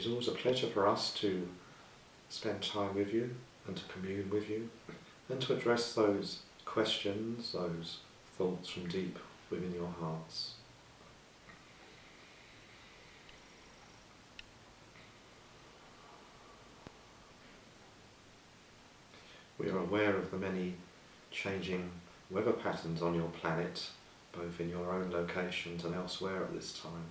is always a pleasure for us to spend time with you and to commune with you and to address those questions, those thoughts from deep within your hearts. We are aware of the many changing weather patterns on your planet, both in your own locations and elsewhere at this time.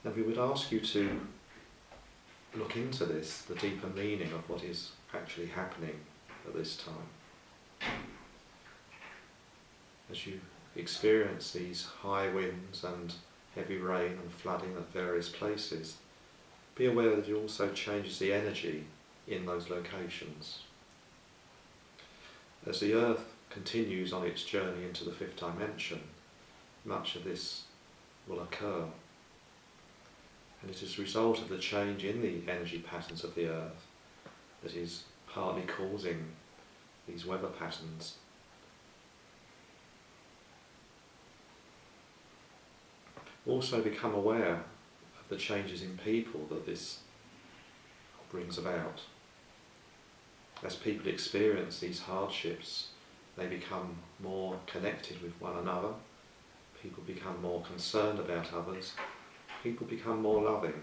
And we would ask you to look into this, the deeper meaning of what is actually happening at this time. As you experience these high winds and heavy rain and flooding at various places, be aware that it also changes the energy in those locations. As the Earth continues on its journey into the fifth dimension, much of this will occur. And it is a result of the change in the energy patterns of the Earth that is partly causing these weather patterns. Also become aware of the changes in people that this brings about. As people experience these hardships, they become more connected with one another, people become more concerned about others, people become more loving.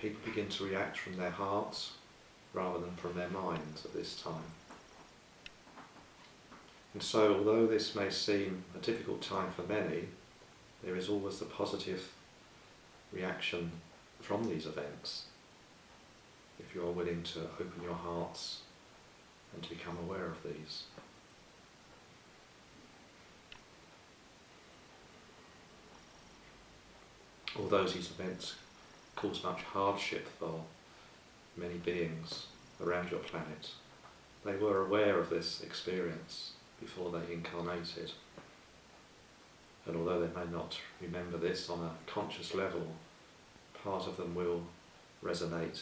People begin to react from their hearts rather than from their minds at this time. And so, although this may seem a difficult time for many, there is always the positive reaction from these events, if you are willing to open your hearts and to become aware of these. Although these events cause much hardship for many beings around your planet, they were aware of this experience before they incarnated. And although they may not remember this on a conscious level, part of them will resonate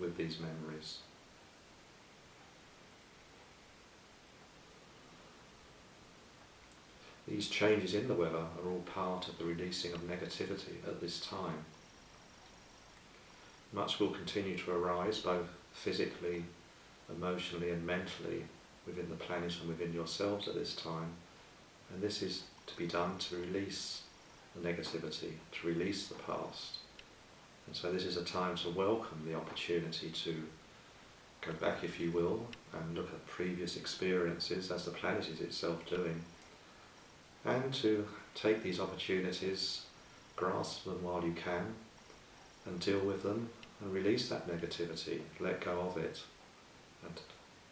with these memories. These changes in the weather are all part of the releasing of negativity at this time. Much will continue to arise, both physically, emotionally and mentally, within the planet and within yourselves at this time. And this is to be done to release the negativity, to release the past. And so this is a time to welcome the opportunity to go back, if you will, and look at previous experiences as the planet is itself doing, and to take these opportunities, grasp them while you can, and deal with them, and release that negativity, let go of it, and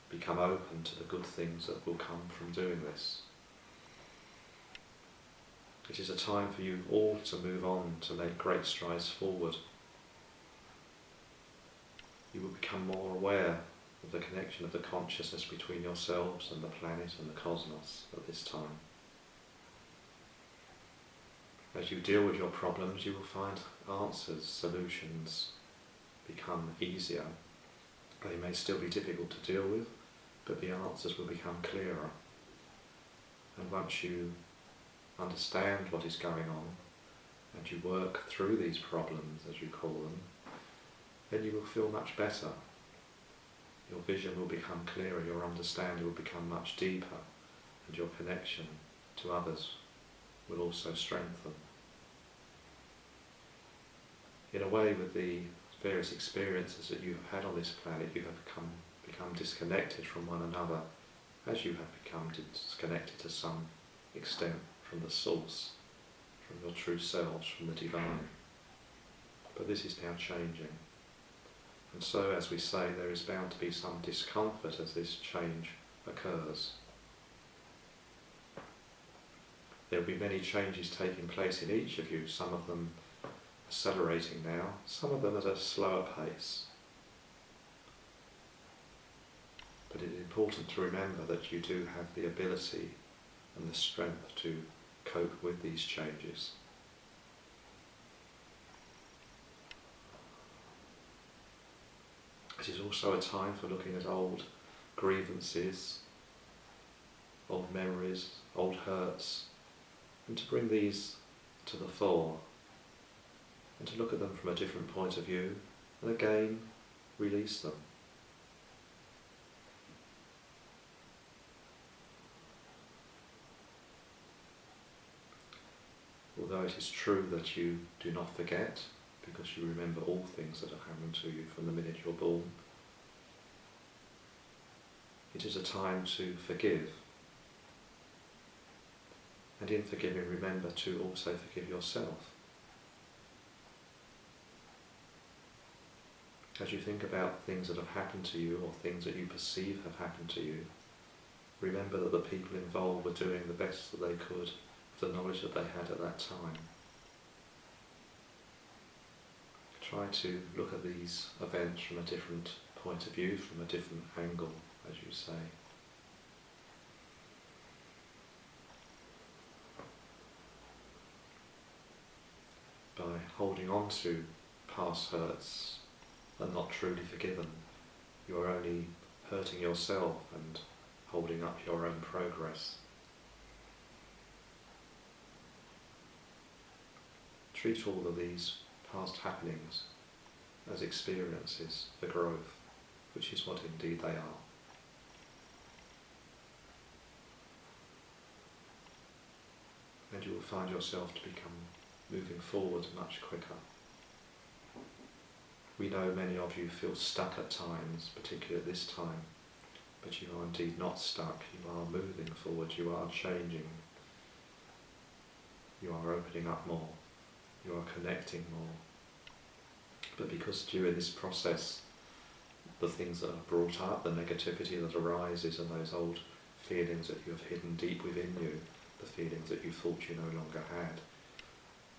become open to the good things that will come from doing this. It is a time for you all to move on, to make great strides forward. You will become more aware of the connection of the consciousness between yourselves and the planet and the cosmos at this time. As you deal with your problems, you will find answers, solutions become easier. They may still be difficult to deal with, but the answers will become clearer. And once you understand what is going on, and you work through these problems, as you call them, then you will feel much better. Your vision will become clearer, your understanding will become much deeper, and your connection to others will also strengthen. In a way, with the various experiences that you have had on this planet, you have become disconnected from one another, as you have become disconnected to some extent from the source, from your true selves, from the divine. But this is now changing. And so, as we say, there is bound to be some discomfort as this change occurs. There will be many changes taking place in each of you, some of them accelerating now, some of them at a slower pace. But it is important to remember that you do have the ability and the strength to cope with these changes. It is also a time for looking at old grievances, old memories, old hurts, and to bring these to the fore and to look at them from a different point of view, and again release them. Although it is true that you do not forget, because you remember all things that have happened to you from the minute you're born, it is a time to forgive. And in forgiving, remember to also forgive yourself. As you think about things that have happened to you or things that you perceive have happened to you, remember that the people involved were doing the best that they could with the knowledge that they had at that time. Try to look at these events from a different point of view, from a different angle, as you say. By holding on to past hurts and not truly forgiven, you are only hurting yourself and holding up your own progress. Treat all of these past happenings as experiences for growth, which is what indeed they are. And you will find yourself to become moving forward much quicker. We know many of you feel stuck at times, particularly at this time, but you are indeed not stuck. You are moving forward, you are changing, you are opening up more, you are connecting more. But because during this process, the things that are brought up, the negativity that arises, and those old feelings that you have hidden deep within you, the feelings that you thought you no longer had,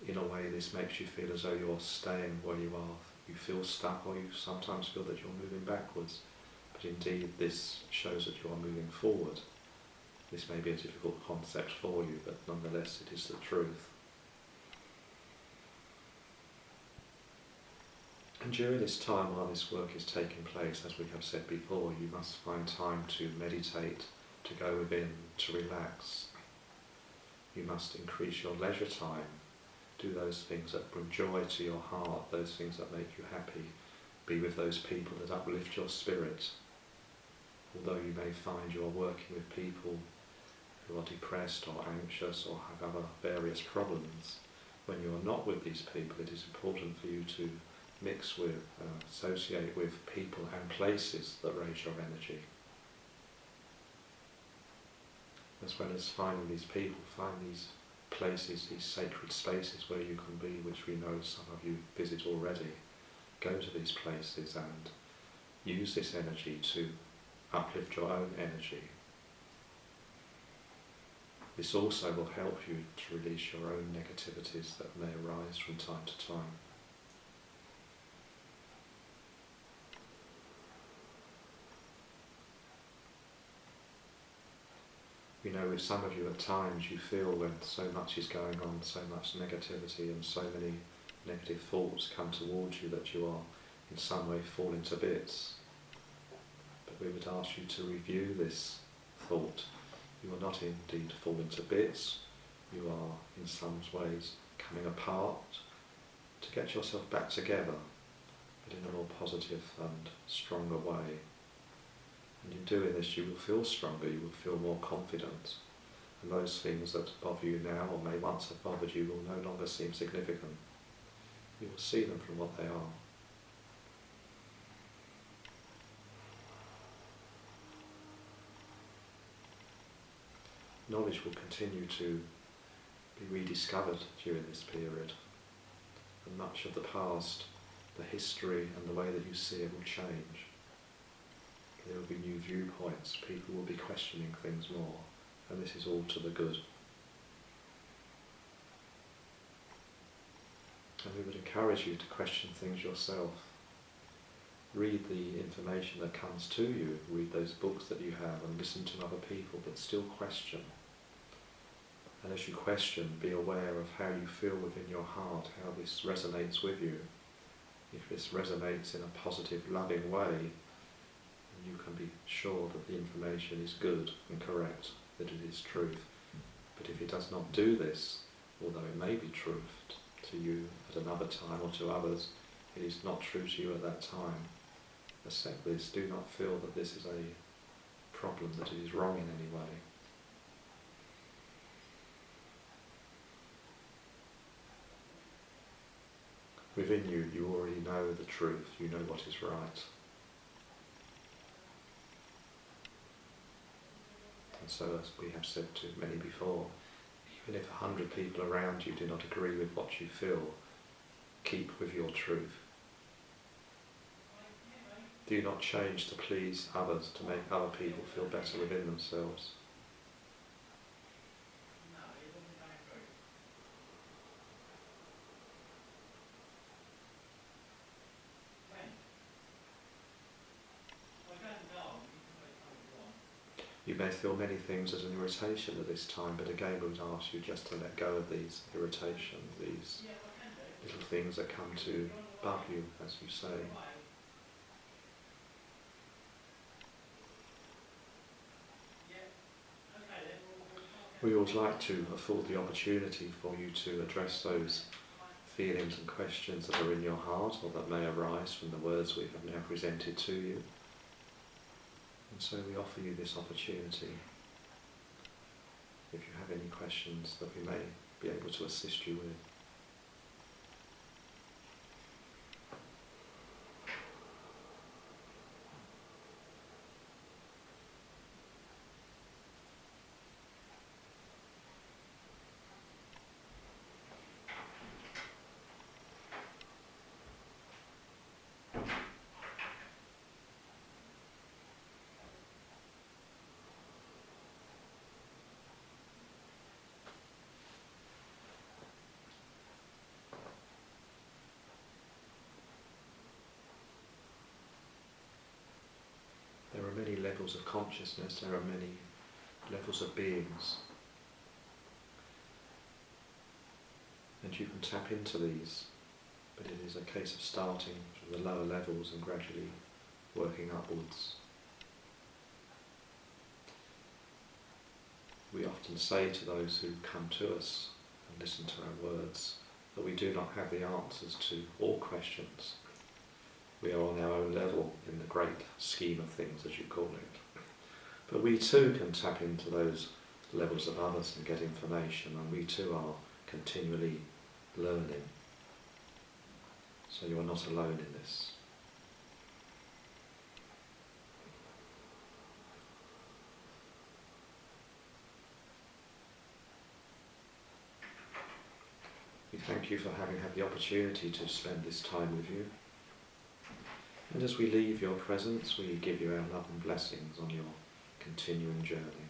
in a way this makes you feel as though you're staying where you are. You feel stuck, or you sometimes feel that you're moving backwards. But indeed this shows that you are moving forward. This may be a difficult concept for you, but nonetheless it is the truth. And during this time, while this work is taking place, as we have said before, you must find time to meditate, to go within, to relax. You must increase your leisure time. Do those things that bring joy to your heart, those things that make you happy. Be with those people that uplift your spirit. Although you may find you are working with people who are depressed or anxious or have other various problems, when you are not with these people, it is important for you to mix with, associate with people and places that raise your energy. As well as finding these people, find these places, these sacred spaces where you can be, which we know some of you visit already. Go to these places and use this energy to uplift your own energy. This also will help you to release your own negativities that may arise from time to time. We know with some of you at times you feel when so much is going on, so much negativity and so many negative thoughts come towards you, that you are in some way falling to bits. But we would ask you to review this thought. You are not indeed falling to bits, you are in some ways coming apart to get yourself back together, but in a more positive and stronger way. And in doing this you will feel stronger, you will feel more confident, and those things that bother you now or may once have bothered you will no longer seem significant. You will see them from what they are. Knowledge will continue to be rediscovered during this period, and much of the past, the history and the way that you see it will change. There will be new viewpoints, people will be questioning things more, and this is all to the good. And we would encourage you to question things yourself. Read the information that comes to you, read those books that you have, and listen to other people, but still question. And as you question, be aware of how you feel within your heart, how this resonates with you. If this resonates in a positive, loving way, you can be sure that the information is good and correct, that it is truth. But if it does not do this, although it may be truth to you at another time or to others, it is not true to you at that time. Accept this. Do not feel that this is a problem, that it is wrong in any way. Within you, you already know the truth. You know what is right. And so, as we have said to many before, even if 100 people around you do not agree with what you feel, keep with your truth. Do not change to please others, to make other people feel better within themselves. You may feel many things as an irritation at this time, but again we would ask you just to let go of these irritations, these little things that come to bug you, as you say. We always like to afford the opportunity for you to address those feelings and questions that are in your heart or that may arise from the words we have now presented to you. And so we offer you this opportunity. If you have any questions that we may be able to assist you with. There are many levels of consciousness, there are many levels of beings. And you can tap into these, but it is a case of starting from the lower levels and gradually working upwards. We often say to those who come to us and listen to our words that we do not have the answers to all questions. We are on our own level in the great scheme of things, as you call it. But we too can tap into those levels of others and get information, and we too are continually learning. So you are not alone in this. We thank you for having had the opportunity to spend this time with you. And as we leave your presence, we give you our love and blessings on your continuing journey.